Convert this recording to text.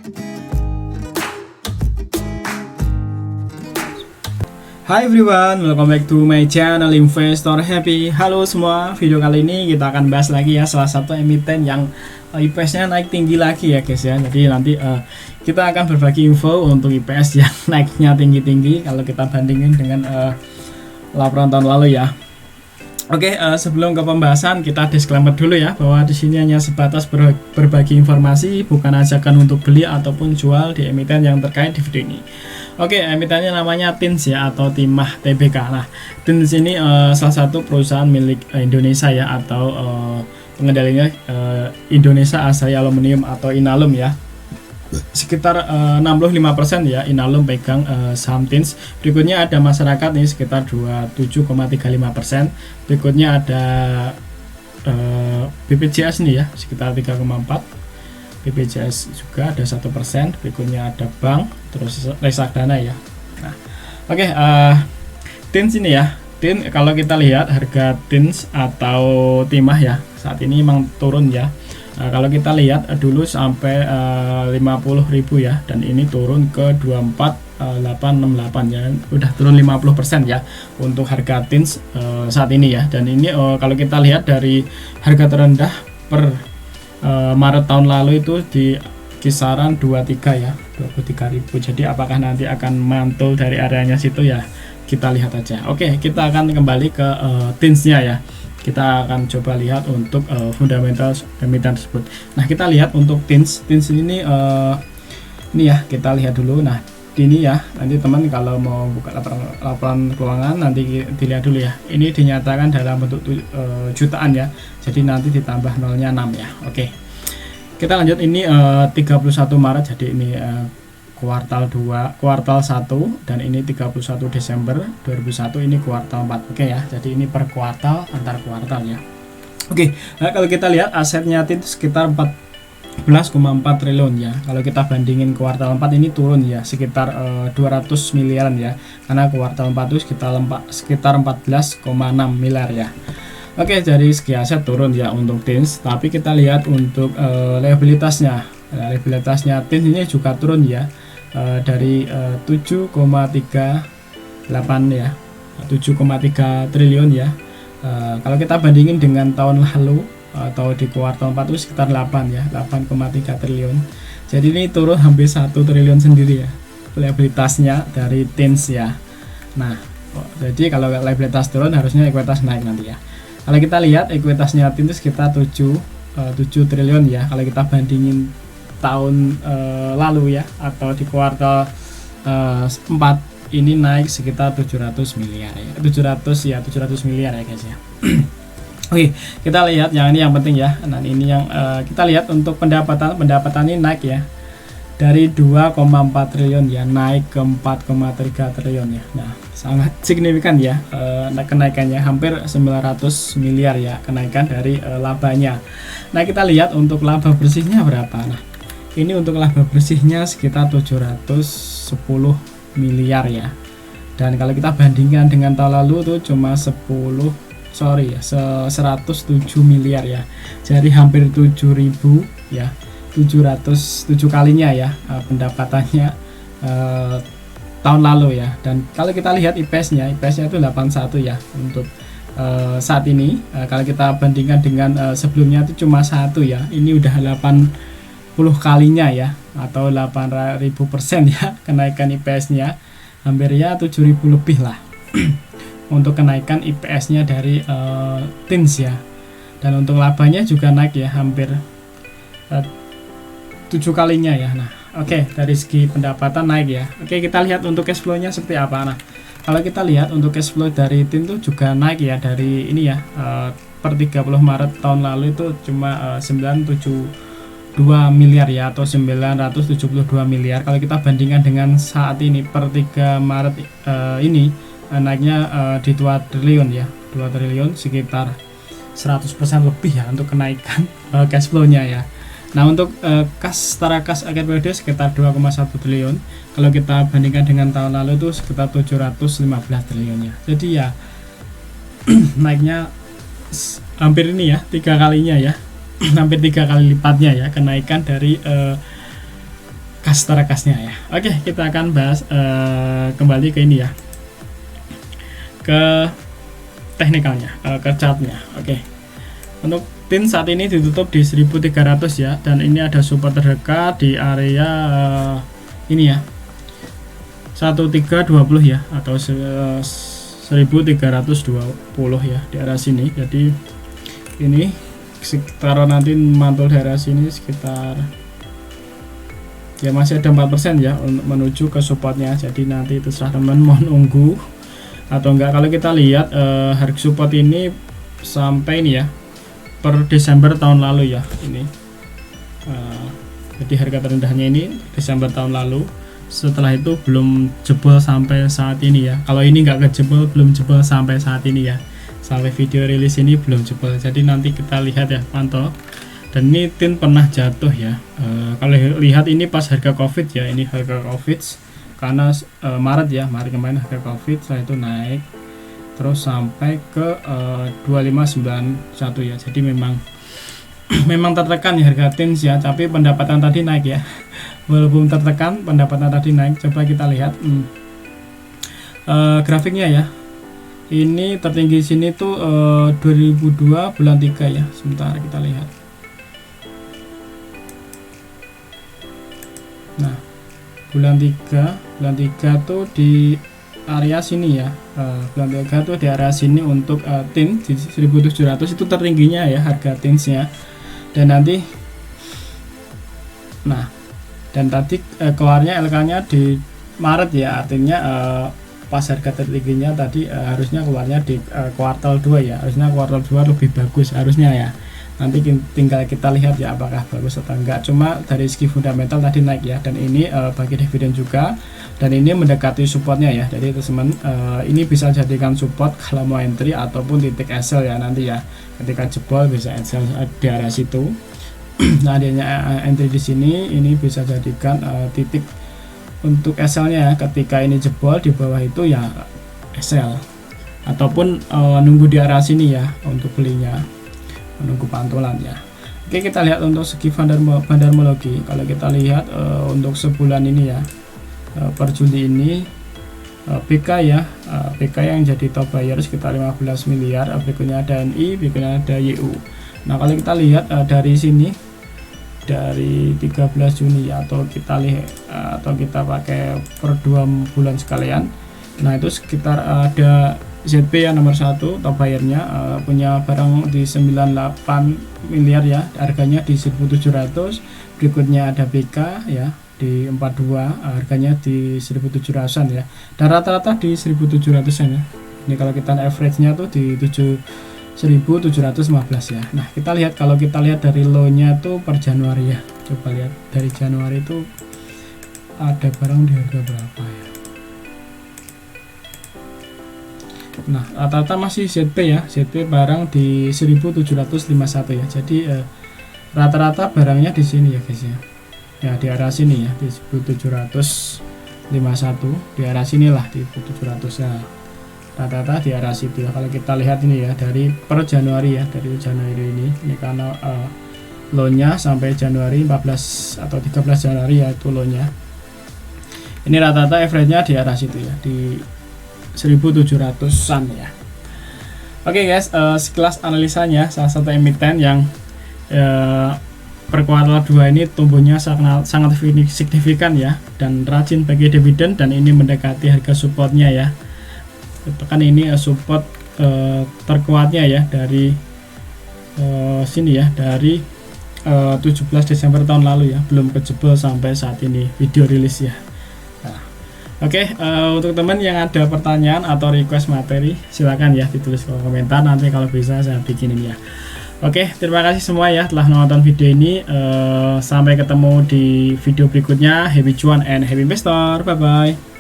Hi everyone, welcome back to my channel Investor Happy. Halo semua, video kali ini kita akan bahas lagi ya salah satu emiten yang IPS-nya naik tinggi lagi ya guys ya. Jadi nanti kita akan berbagi info untuk IPS yang naiknya tinggi-tinggi kalau kita bandingin dengan laporan tahun lalu ya. Oke, sebelum ke pembahasan kita disclaimer dulu ya bahwa di sini hanya sebatas berbagi informasi, bukan ajakan untuk beli ataupun jual di emiten yang terkait di video ini. Oke, emitennya namanya TINS ya atau Timah Tbk. Nah, TINS ini salah satu perusahaan milik Indonesia ya atau pengendalinya Indonesia Asaya Aluminium atau Inalum ya. Sekitar 65% ya Inalum pegang saham TINS. Berikutnya ada masyarakat ini sekitar 27,35%. Berikutnya ada BPJS nih ya sekitar 3,4%. BPJS juga ada 1%. Berikutnya ada bank, terus reksadana ya. Nah, oke, TINS ini ya. Kalau kita lihat harga TINS atau timah ya saat ini memang turun ya. Kalau kita lihat dulu sampai 50.000 ya, dan ini turun ke 24.868 ya, udah turun 50% ya untuk harga TINS saat ini ya. Dan ini kalau kita lihat dari harga terendah per Maret tahun lalu itu di kisaran 23 ya, 23.000. Jadi apakah nanti akan mantul dari areanya situ ya, kita lihat aja. Oke, kita akan kembali ke TINS-nya ya. Kita akan coba lihat untuk fundamental emiten tersebut. Nah, kita lihat untuk TINS ini ya, kita lihat dulu. Nah, ini ya, nanti teman kalau mau buka laporan keuangan nanti dilihat dulu ya. Ini dinyatakan dalam bentuk jutaan ya. Jadi nanti ditambah nolnya 6 ya. Oke. Kita lanjut, ini 31 Maret, jadi ini kuartal 1, dan ini 31 Desember 2001, ini kuartal 4. Oke ya. Jadi ini per kuartal, antar kuartal ya. Oke. Nah, kalau kita lihat asetnya TINS sekitar 14,4 triliun ya. Kalau kita bandingin kuartal 4 ini turun ya sekitar 200 miliaran ya. Karena kuartal 4 itu sekitar 14,6 miliar ya. Oke, dari segi aset turun ya untuk TINS, tapi kita lihat untuk liabilitasnya. Liabilitasnya TINS ini juga turun ya. Dari 7,38 ya. 7,3 triliun ya. Kalau kita bandingin dengan tahun lalu atau di kuartal 4 itu sekitar 8 ya, 8,3 triliun. Jadi ini turun hampir 1 triliun sendiri ya liabilitasnya dari TINS ya. Nah, jadi kalau liabilitas turun harusnya ekuitas naik nanti ya. Kalau kita lihat ekuitasnya TINS sekitar 7 triliun ya. Kalau kita bandingin tahun lalu ya atau di kuartal 4 ini naik sekitar 700 miliar ya. 700 miliar ya guys ya. Oke, kita lihat yang ini yang penting ya. Nah, ini yang kita lihat untuk pendapatan ini naik ya. Dari 2,4 triliun ya naik ke 4,3 triliun ya. Nah, sangat signifikan ya kenaikannya, hampir 900 miliar ya kenaikan dari labanya. Nah, kita lihat untuk laba bersihnya berapa. Nah, ini untuk laba bersihnya sekitar 710 miliar ya. Dan kalau kita bandingkan dengan tahun lalu tuh cuma 107 miliar ya. Jadi hampir 7.000 ya. 707 kalinya ya pendapatannya tahun lalu ya. Dan kalau kita lihat IPS-nya itu 81 ya untuk saat ini. Kalau kita bandingkan dengan sebelumnya itu cuma 1 ya. Ini udah 80 kalinya ya, atau 8.000% ya kenaikan IPS-nya. Hampir ya 7.000 lebih lah untuk kenaikan IPS-nya dari TINS ya. Dan untuk labanya juga naik ya, hampir 7 kalinya ya. Nah, oke, dari segi pendapatan naik ya. Oke, kita lihat untuk cash flow-nya seperti apa. Nah, kalau kita lihat untuk cash flow dari TINS itu juga naik ya, dari ini ya per 30 Maret tahun lalu itu cuma 972 miliar ya, atau 972 miliar. Kalau kita bandingkan dengan saat ini per 3 Maret ini naiknya di 2 triliun ya. 2 triliun sekitar 100% lebih ya untuk kenaikan cash flow-nya ya. Nah, untuk setara kas akhir periode sekitar 2,1 triliun. Kalau kita bandingkan dengan tahun lalu itu sekitar 715 triliun ya. Jadi ya naiknya hampir ini ya 3 kalinya ya. Hampir 3 kali lipatnya ya kenaikan dari terakasnya ya. Oke, kita akan bahas kembali ke ini ya, ke teknikalnya, ke chartnya. Oke, untuk tin saat ini ditutup di 1300 ya, dan ini ada support terdekat di area ini ya, 1320 ya, atau 1320 ya, di area sini. Jadi ini sekitar nanti mantul daerah sini sekitar ya, masih ada 4% ya untuk menuju ke supportnya. Jadi nanti terserah teman mau nunggu atau enggak. Kalau kita lihat harga support ini sampai ini ya, per Desember tahun lalu ya, ini jadi harga terendahnya ini Desember tahun lalu. Setelah itu belum jebol sampai saat ini ya. Kalau ini enggak kejebol, belum jebol sampai saat ini ya, sampai video rilis ini belum jebol. Jadi nanti kita lihat ya, pantau. Dan ini tin pernah jatuh ya, kalau lihat ini pas harga covid ya, ini harga covid karena Maret ya, Maret kemarin harga covid, setelah itu naik terus sampai ke 2591 ya. Jadi memang memang tertekan ya harga tin ya, tapi pendapatan tadi naik ya. Walaupun tertekan, pendapatan tadi naik. Coba kita lihat grafiknya ya. Ini tertinggi sini tuh 2002 bulan 3 ya. Sebentar kita lihat. Nah, bulan 3 tuh di area sini ya. Bulan 3 tuh di area sini untuk tin di 1700 itu tertingginya ya harga tinsnya. Dan nanti dan tadi keluarnya LK-nya di Maret ya, artinya pas harga tertingginya tadi harusnya keluarnya di kuartal 2 ya, harusnya kuartal 2 lebih bagus harusnya ya. Nanti tinggal kita lihat ya apakah bagus atau enggak. Cuma dari segi fundamental tadi naik ya, dan ini bagi dividen juga, dan ini mendekati supportnya ya. Jadi teman-teman ini bisa jadikan support kalau mau entry ataupun titik SL ya nanti ya. Ketika jebol bisa SL di area situ. Nah, adanya entry di sini ini bisa jadikan titik untuk SL-nya ya. Ketika ini jebol di bawah itu ya SL, ataupun nunggu di area sini ya untuk belinya, menunggu pantulan ya. Oke, kita lihat untuk segi fundamentologi. Kalau kita lihat untuk sebulan ini ya, per Juli ini PK ya, PK yang jadi top buyer sekitar 15 miliar. Berikutnya ada NI, berikutnya ada YU. Nah, kalau kita lihat dari sini, dari 13 Juni ya, atau kita lihat atau kita pakai per 2 bulan sekalian. Nah, itu sekitar ada ZP yang nomor 1 top buyernya, punya barang di 98 miliar ya, harganya di 1700. Berikutnya ada BK ya di 42, harganya di 1700-an ya, dan rata-rata di 1700-an ya. Ini kalau kita average-nya tuh di 1715 ya. Nah, kita lihat, kalau kita lihat dari low-nya tuh per Januari ya. Coba lihat dari Januari itu ada barang di harga berapa ya. Nah, rata-rata masih ZP ya. ZP barang di 1751 ya. Jadi rata-rata barangnya di sini ya guys ya. Ya di arah sini ya, di 1751, di arah sinilah di 1700 ya. Rata-rata di arah situ ya. Kalau kita lihat ini ya, dari per Januari ya, dari Januari ini karena low-nya sampai Januari 14 atau 13 Januari ya itu low-nya. Ini rata-rata average-nya di arah situ ya, di 1700-an ya. Oke guys, sekilas analisanya salah satu emiten yang per kuartal 2 ini tumbuhnya sangat signifikan ya, dan rajin bagi dividen, dan ini mendekati harga supportnya ya. Tekan ini support terkuatnya ya dari sini ya, dari 17 Desember tahun lalu ya, belum kejebol sampai saat ini video rilis ya. Nah, oke, untuk teman yang ada pertanyaan atau request materi silakan ya ditulis di komentar, nanti kalau bisa saya bikinin ya. Oke, terima kasih semua ya telah menonton video ini. Sampai ketemu di video berikutnya. Happy cuan and happy investor, bye bye.